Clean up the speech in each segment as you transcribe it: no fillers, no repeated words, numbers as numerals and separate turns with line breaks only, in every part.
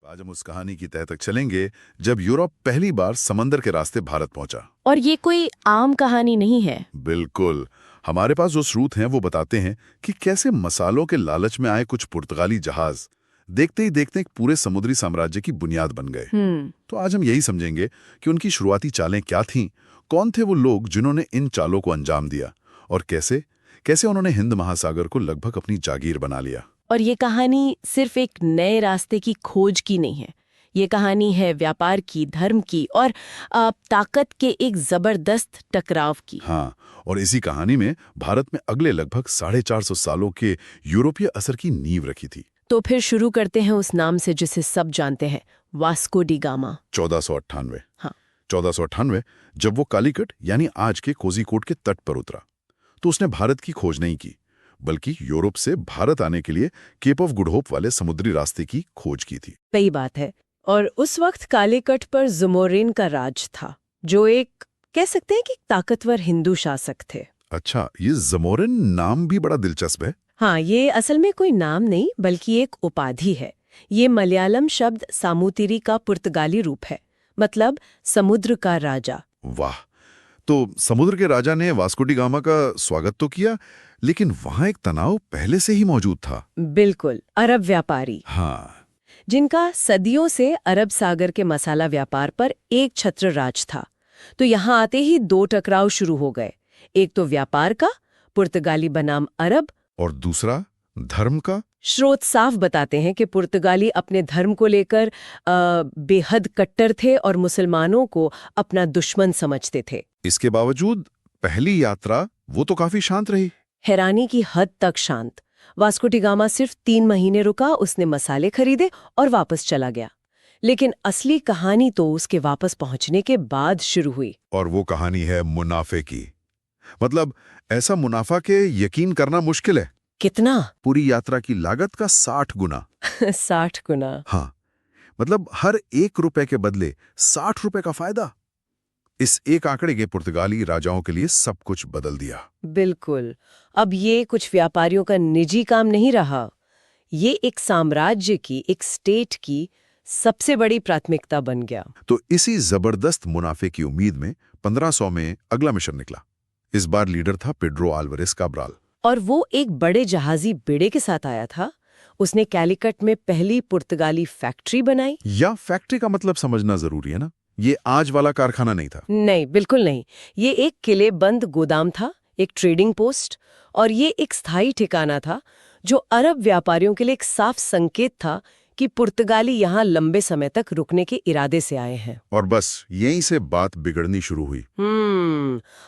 आज हम उस कहानी की तह तक चलेंगे जब यूरोप पहली बार समंदर के रास्ते भारत पहुंचा।
और ये कोई आम कहानी नहीं है।
बिल्कुल। हमारे पास जो स्रोत हैं वो बताते हैं कि कैसे मसालों के लालच में आए कुछ पुर्तगाली जहाज देखते ही देखते एक पूरे समुद्री साम्राज्य की बुनियाद बन गए। तो आज हम यही समझेंगे कि उनकी शुरुआती चालें क्या थीं, कौन थे वो लोग जिन्होंने इन चालों को अंजाम दिया और कैसे कैसे उन्होंने हिंद महासागर को लगभग अपनी जागीर बना लिया।
और ये कहानी सिर्फ एक नए रास्ते की खोज की नहीं है। ये कहानी है व्यापार की, धर्म की और ताकत के एक जबरदस्त टकराव की।
हाँ, और इसी कहानी में भारत में अगले लगभग 450 सालों के यूरोपीय असर की नींव रखी थी।
तो फिर शुरू करते हैं उस नाम से जिसे सब जानते हैं, वास्को डी गामा।
1498।
हाँ,
1498 जब वो कालीकट यानी आज के कोझिकोड के तट पर उतरा तो उसने भारत की खोज नहीं की, बल्कि यूरोप से भारत आने के लिए केप ऑफ गुड होप वाले समुद्री रास्ते की खोज की थी।
सही बात है। और उस वक्त कालीकट पर ज़मोरिन का राज था, जो एक कह सकते हैं कि ताकतवर हिंदू शासक थे।
अच्छा, ये ज़मोरिन नाम भी बड़ा दिलचस्प है।
हाँ, ये असल में कोई नाम नहीं बल्कि एक उपाधि है। ये मलयालम शब्द सामूतिरी का पुर्तगाली रूप है, मतलब समुद्र का राजा।
वाह, तो समुद्र के राजा ने वास्को डी गामा का स्वागत तो किया, लेकिन वहां एक तनाव पहले से ही मौजूद था।
बिल्कुल, अरब व्यापारी,
हाँ,
जिनका सदियों से अरब सागर के मसाला व्यापार पर एक छत्र राज था। तो यहाँ आते ही दो टकराव शुरू हो गए। एक तो व्यापार का, पुर्तगाली बनाम अरब,
और दूसरा धर्म का।
स्रोत साफ बताते हैं कि पुर्तगाली अपने धर्म को लेकर बेहद कट्टर थे और मुसलमानों को अपना दुश्मन समझते थे।
इसके बावजूद पहली यात्रा वो तो काफी शांत रही।
हैरानी की हद तक शांत। वास्को डी गामा सिर्फ 3 महीने रुका, उसने मसाले खरीदे और वापस चला गया। लेकिन असली कहानी तो उसके वापस पहुंचने के बाद शुरू हुई।
और वो कहानी है मुनाफे की। मतलब ऐसा मुनाफा के यकीन करना मुश्किल है।
कितना?
पूरी यात्रा की लागत का 60 गुना।
60 गुना।
हाँ, मतलब हर 1 रुपए के बदले 60 रुपए का फायदा। इस एक आंकड़े के पुर्तगाली राजाओं के लिए सब कुछ बदल दिया।
बिल्कुल। अब ये कुछ व्यापारियों का निजी काम नहीं रहा, ये एक साम्राज्य की, एक स्टेट की सबसे बड़ी प्राथमिकता बन गया।
तो इसी जबरदस्त मुनाफे की उम्मीद में 1500 में अगला मिशन निकला। इस बार लीडर था पेड्रो अल्वारेस काब्राल।
और वो एक बड़े जहाजी बेड़े के साथ आया था। उसने कैलिकट में पहली पुर्तगाली फैक्ट्री बनाई।
या फैक्ट्री का मतलब समझना जरूरी है ना, ये आज वाला कारखाना नहीं था।
नहीं, बिल्कुल नहीं। ये एक किले बंद गोदाम था, एक ट्रेडिंग पोस्ट, और ये एक स्थायी ठिकाना था जो अरब व्यापारियों के लिए एक साफ संकेत था कि पुर्तगाली यहाँ लंबे समय तक रुकने के इरादे से आए हैं।
और बस यहीं से बात बिगड़नी शुरू हुई।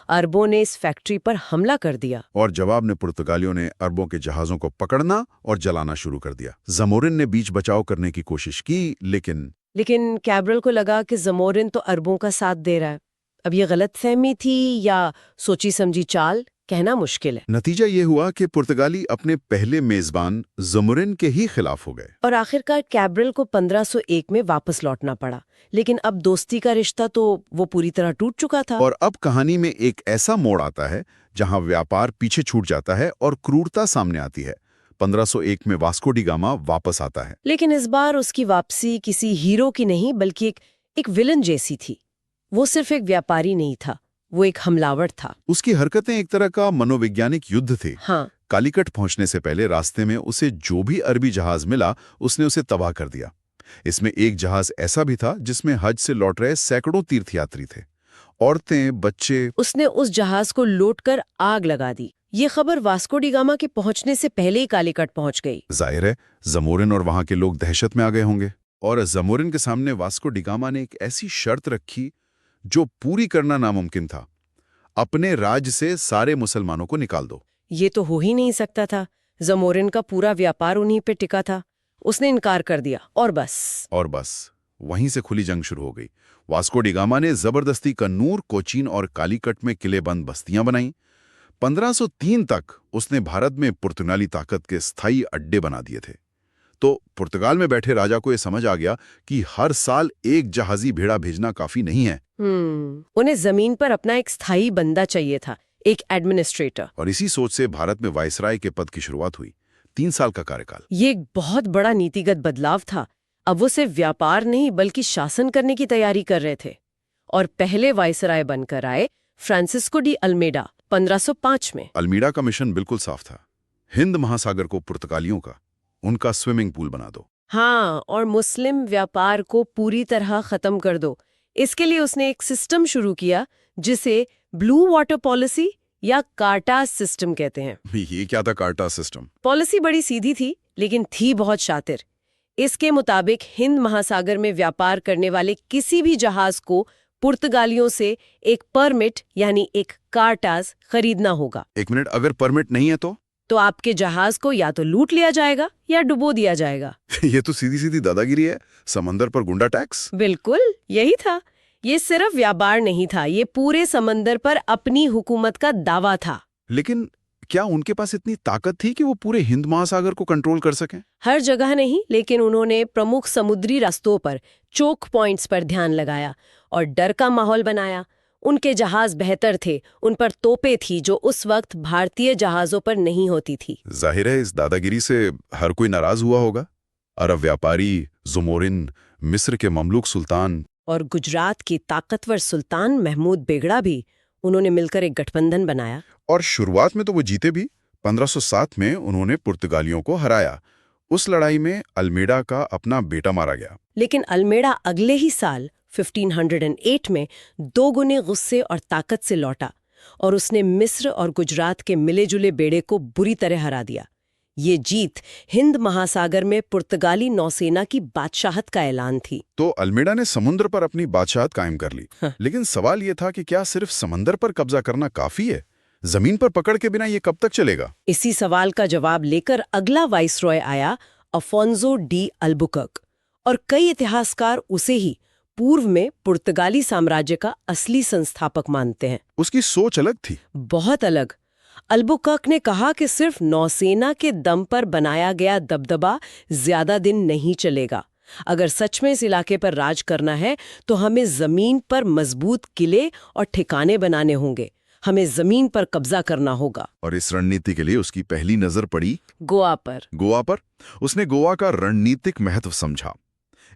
अरबों ने इस फैक्ट्री पर हमला कर दिया।
और जवाब में पुर्तगालियों ने अरबों के जहाजों को पकड़ना और जलाना शुरू कर दिया। ज़मोरिन ने बीच बचाव करने की कोशिश की,
लेकिन कैब्रल को लगा कि ज़मोरिन तो अरबों का साथ दे रहा है। अब ये गलतफहमी थी या सोची समझी चाल, कहना मुश्किल है।
नतीजा ये हुआ कि पुर्तगाली अपने पहले मेजबान ज़मोरिन के ही खिलाफ हो गए।
और आखिरकार कैब्रल को 1501 में वापस लौटना पड़ा। लेकिन अब दोस्ती का रिश्ता तो वो पूरी तरह टूट चुका था।
और अब कहानी में एक ऐसा मोड़ आता है जहां व्यापार पीछे छूट जाता है और क्रूरता सामने आती है। 1501 में वास्को डी गामा वापस आता है।
लेकिन इस बार उसकी वापसी किसी हीरो की नहीं बल्कि एक विलन जैसी थी। वो सिर्फ एक व्यापारी नहीं था, वो एक हमलावर था।
उसकी हरकतें एक तरह का मनोवैज्ञानिक युद्ध थे।
हाँ,
कालीकट पहुंचने से पहले रास्ते में उसे जो भी अरबी जहाज मिला उसने उसे तबाह कर दिया। इसमें एक जहाज ऐसा भी था जिसमें हज से लौट रहे सैकड़ों तीर्थयात्री थे, औरतें, बच्चे।
उसने उस जहाज को लूटकर आग लगा दी। ये खबर वास्को डी गामा के पहुंचने से पहले ही कालीकट पहुंच गई।
जाहिर है ज़मोरिन और वहां के लोग दहशत में आ गए होंगे। और ज़मोरिन के सामने वास्को डी गामा ने एक ऐसी शर्त रखी जो पूरी करना नामुमकिन था। अपने राज्य से सारे मुसलमानों को निकाल दो।
ये तो हो ही नहीं सकता था। ज़मोरिन का पूरा व्यापार उन्हीं पे टिका था। उसने इनकार कर दिया और बस
वहीं से खुली जंग शुरू हो गई। वास्को डी गामा ने जबरदस्ती कन्नूर, कोचीन और कालीकट में किलेबंद बस्तियां बनाई। 1503 तक उसने भारत में पुर्तगाली ताकत के स्थायी अड्डे बना दिए थे। तो पुर्तगाल में बैठे राजा को यह समझ आ गया कि हर साल एक जहाजी भेड़ा भेजना काफी नहीं है।
उन्हें जमीन पर अपना एक स्थायी बंदा चाहिए था, एक एडमिनिस्ट्रेटर।
और इसी सोच से भारत में वायसराय के पद की शुरुआत हुई। 3 साल का कार्यकाल।
ये एक बहुत बड़ा नीतिगत बदलाव था। अब वो सिर्फ व्यापार नहीं बल्कि शासन करने की तैयारी कर रहे थे। और पहले वाइसराय बनकर आए फ्रांसिस्को डी अल्मेडा 1505 में।
अल्मीडा का मिशन बिल्कुल साफ था, हिंद महासागर को पुर्तगालियों का, उनका स्विमिंग पूल बना दो।
हाँ, और मुस्लिम व्यापार को पूरी तरह खत्म कर दो। इसके लिए उसने एक सिस्टम शुरू किया जिसे ब्लू वाटर पॉलिसी या कार्टास सिस्टम कहते हैं।
ये क्या था कार्टास सिस्टम?
पॉलिसी बड़ी सीधी थी लेकिन थी बहुत शातिर। इसके मुताबिक हिंद महासागर में व्यापार करने वाले किसी भी जहाज को पुर्तगालियों से एक परमिट यानी एक कार्टास खरीदना होगा।
एक मिनट, अगर परमिट नहीं है तो
आपके जहाज को या तो लूट लिया जाएगा या डुबो दिया जाएगा।
ये तो सीधी सीधी दादागिरी है। समंदर पर गुंडा टैक्स।
बिल्कुल यही था। ये सिर्फ व्यापार नहीं था, ये पूरे समंदर पर अपनी हुकूमत का दावा था।
लेकिन क्या उनके पास इतनी ताकत थी कि वो पूरे हिंद महासागर को कंट्रोल कर सकें?
हर जगह नहीं, लेकिन उन्होंने प्रमुख समुद्री रास्तों पर चोक पॉइंट्स पर ध्यान लगाया और डर का माहौल बनाया। उनके जहाज बेहतर थे, उन पर तोपें थी जो उस वक्त भारतीय जहाजों पर नहीं होती थी।
जाहिर है इस दादागिरी से हर कोई नाराज हुआ होगा। अरब व्यापारी, जुमोरिन, मिस्र के ममलूक सुल्तान
और गुजरात की ताकतवर सुल्तान महमूद बेगड़ा भी, उन्होंने मिलकर एक गठबंधन बनाया।
और शुरुआत में तो वो जीते भी। 1507 में उन्होंने पुर्तगालियों को हराया। उस लड़ाई में अल्मेडा का अपना बेटा मारा गया।
लेकिन अल्मेडा अगले ही साल 1508 में 2 गुने गुस्से और ताकत से लौटा और उसने मिस्र और गुजरात के मिले-जुले बेड़े को बुरी तरह हरा दिया। ये जीत हिंद महासागर में पुर्तगाली नौसेना की बादशाहत का ऐलान थी।
तो अल्मेडा ने समुद्र पर अपनी बादशाहत कायम कर ली। लेकिन सवाल ये था कि क्या सिर्फ समंदर पर कब्जा करना काफी है? जमीन पर पकड़ के बिना ये कब तक चलेगा?
इसी सवाल का जवाब लेकर अगला वाइसरॉय आया, अफोंसो डी अल्बुकर्क, और कई इतिहासकार उसे ही पूर्व में पुर्तगाली साम्राज्य का असली संस्थापक मानते हैं।
उसकी सोच अलग थी।
बहुत अलग। अल्बुकर्क ने कहा कि सिर्फ नौसेना के दम पर बनाया गया दबदबा ज्यादा दिन नहीं चलेगा। अगर सच में इस इलाके पर राज करना है तो हमें जमीन पर मजबूत किले और ठिकाने बनाने होंगे, हमें जमीन पर कब्जा करना होगा।
और इस रणनीति के लिए उसकी पहली नजर पड़ी
गोवा पर।
गोवा पर। उसने गोवा का रणनीतिक महत्व समझा।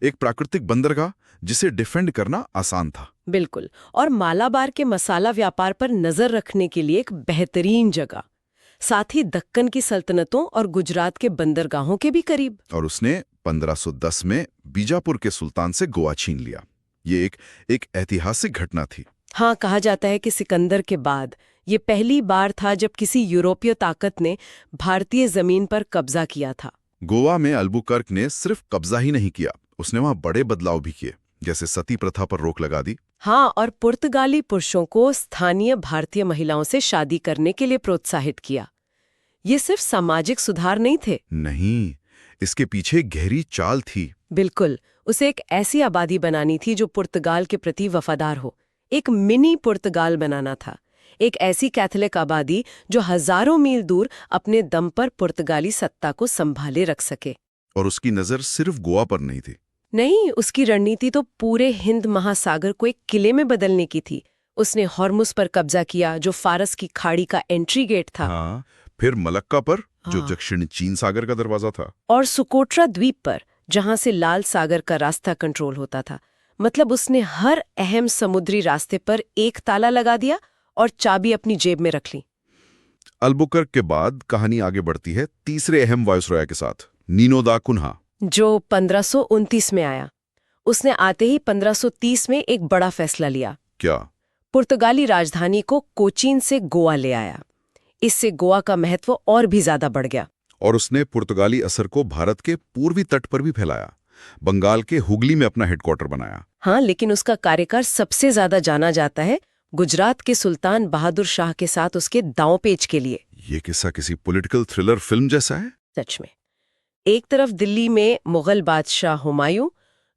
एक प्राकृतिक बंदरगाह जिसे डिफेंड करना आसान था।
बिल्कुल, और मालाबार के मसाला व्यापार पर नजर रखने के लिए एक बेहतरीन जगह, साथ ही दक्कन की सल्तनतों और गुजरात के बंदरगाहों के भी करीब।
और उसने 1510 में बीजापुर के सुल्तान से गोवा छीन लिया। ये एक ऐतिहासिक घटना थी।
हाँ, कहा जाता है कि सिकंदर के बाद ये पहली बार था जब किसी यूरोपीय ताकत ने भारतीय जमीन पर कब्जा किया था।
गोवा में अल्बुकर्क ने सिर्फ कब्जा ही नहीं किया, उसने वहां बड़े बदलाव भी किए, जैसे सती प्रथा पर रोक लगा दी।
हाँ, और पुर्तगाली पुरुषों को स्थानीय भारतीय महिलाओं से शादी करने के लिए प्रोत्साहित किया। ये सिर्फ सामाजिक सुधार नहीं थे।
नहीं, इसके पीछे गहरी चाल थी।
बिल्कुल, उसे एक ऐसी आबादी बनानी थी जो पुर्तगाल के प्रति वफादार हो। एक मिनी पुर्तगाल बनाना था, एक ऐसी कैथोलिक आबादी जो हजारों मील दूर अपने दम पर पुर्तगाली सत्ता को संभाले रख सके।
और उसकी नजर सिर्फ गोवा पर नहीं थी।
नहीं, उसकी रणनीति तो पूरे हिंद महासागर को एक किले में बदलने की थी। उसने हॉर्मुस पर कब्जा किया, जो फारस की खाड़ी का एंट्री गेट था।
हाँ, फिर मलक्का पर, जो
हाँ।
दक्षिण चीन सागर का दरवाजा था।
और सुकोट्रा द्वीप पर, जहां से लाल सागर का रास्ता कंट्रोल होता था। मतलब उसने हर अहम समुद्री रास्ते पर एक ताला लगा दिया और चाबी अपनी जेब में रख ली।
अल्बुकर्क के बाद कहानी आगे बढ़ती है तीसरे अहम वायसरॉय के साथ, नीनो दा कुन्हा,
जो 1529 में आया। उसने आते ही 1530 में एक बड़ा फैसला लिया।
क्या?
पुर्तगाली राजधानी को कोचीन से गोवा ले आया। इससे गोवा का महत्व और भी ज्यादा बढ़ गया।
और उसने पुर्तगाली असर को भारत के पूर्वी तट पर भी फैलाया। बंगाल के हुगली में अपना हेडक्वार्टर बनाया।
हाँ, लेकिन उसका कार्यकाल सबसे ज्यादा जाना जाता है गुजरात के सुल्तान बहादुर शाह के साथ उसके दांवपेच के लिए।
ये किस्सा किसी पॉलिटिकल थ्रिलर फिल्म जैसा है।
सच में। एक तरफ दिल्ली में मुगल बादशाह हुमायूं,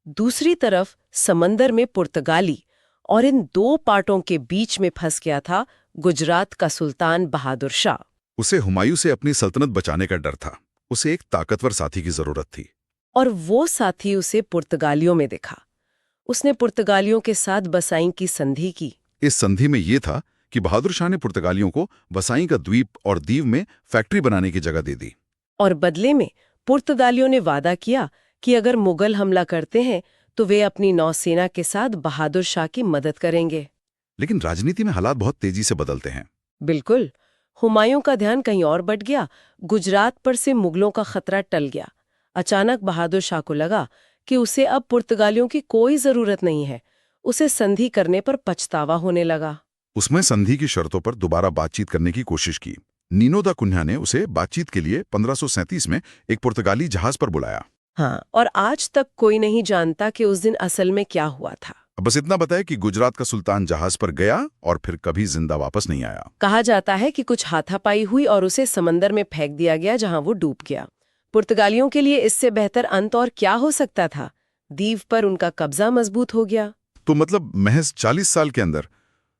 दूसरी तरफ समंदर में पुर्तगाली, और इन दो पार्टों के बीच में फंस गया था गुजरात का सुल्तान बहादुर शाह।
उसे हुमायूं से अपनी सल्तनत बचाने का डर था। उसे एक ताकतवर साथी की जरूरत थी।
और वो साथी उसे पुर्तगालियों में दिखा। उसने पुर्तगालियों के साथ बसाई की संधि की।
इस संधि में यह था कि बहादुर शाह ने पुर्तगालियों को बसाई का द्वीप और दीव में फैक्ट्री बनाने की जगह दे दी।
और बदले में पुर्तगालियों ने वादा किया कि अगर मुगल हमला करते हैं तो वे अपनी नौसेना के साथ बहादुर शाह की मदद करेंगे।
लेकिन राजनीति में हालात बहुत तेजी से बदलते हैं।
बिल्कुल। हुमायूं का ध्यान कहीं और बट गया। गुजरात पर से मुगलों का खतरा टल गया। अचानक बहादुर शाह को लगा कि उसे अब पुर्तगालियों की कोई जरूरत नहीं है। उसे संधि करने पर पछतावा होने लगा।
उसमें संधि की शर्तों पर दोबारा बातचीत करने की कोशिश की। नीनो दा कुन्हा ने उसे बातचीत के लिए 1537 में एक पुर्तगाली जहाज पर बुलाया।
हाँ, और आज तक कोई नहीं जानता कि उस दिन असल में क्या हुआ था।
बस इतना बताया कि गुजरात का सुल्तान जहाज पर गया और फिर कभी जिंदा वापस नहीं आया।
कहा जाता है कि कुछ हाथापाई हुई और उसे समंदर में फेंक दिया गया, जहां वो डूब गया। पुर्तगालियों के लिए इससे बेहतर अंत और क्या हो सकता था? द्वीप पर उनका कब्जा मजबूत हो गया।
तो मतलब महज 40 साल के अंदर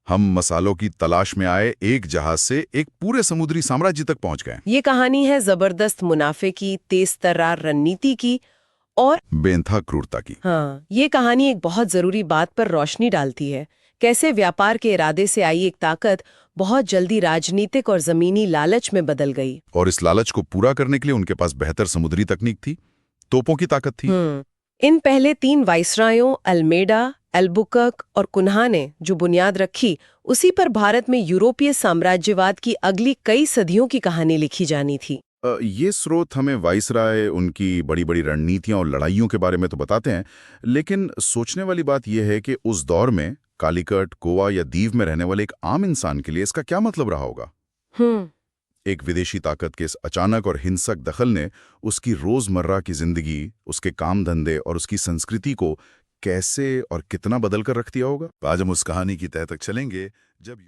हम मसालों की तलाश में आए एक जहाज से एक पूरे समुद्री साम्राज्य तक पहुंच गए।
ये कहानी है जबरदस्त मुनाफे की, तेज तर्रार रणनीति की और
बेइंतहा क्रूरता की।
हाँ, ये कहानी एक बहुत जरूरी बात पर रोशनी डालती है। कैसे व्यापार के इरादे से आई एक ताकत बहुत जल्दी राजनीतिक और जमीनी लालच में बदल गई।
और इस लालच को पूरा करने के लिए उनके पास बेहतर समुद्री तकनीक थी, तोपों की ताकत थी।
इन पहले 3 वाइसरायों अल्मेडा, एल्बुकर्क और कुन्हा ने जो बुनियाद रखी, उसी पर भारत में यूरोपीय साम्राज्यवाद की अगली कई सदियों की कहानी लिखी जानी थी।
ये स्रोत हमें वाइसराय, उनकी बड़ी बड़ी रणनीतियां और लड़ाइयों के बारे में तो बताते हैं, लेकिन सोचने वाली बात यह है कि उस दौर में कालीकट, गोवा या दीव में रहने वाले एक आम इंसान के लिए इसका क्या मतलब रहा होगा। एक विदेशी ताकत के इस अचानक और हिंसक दखल ने उसकी रोजमर्रा की जिंदगी, उसके काम धंधे और उसकी संस्कृति को कैसे और कितना बदल कर रख दिया होगा। आज हम उस कहानी की तह तक चलेंगे जब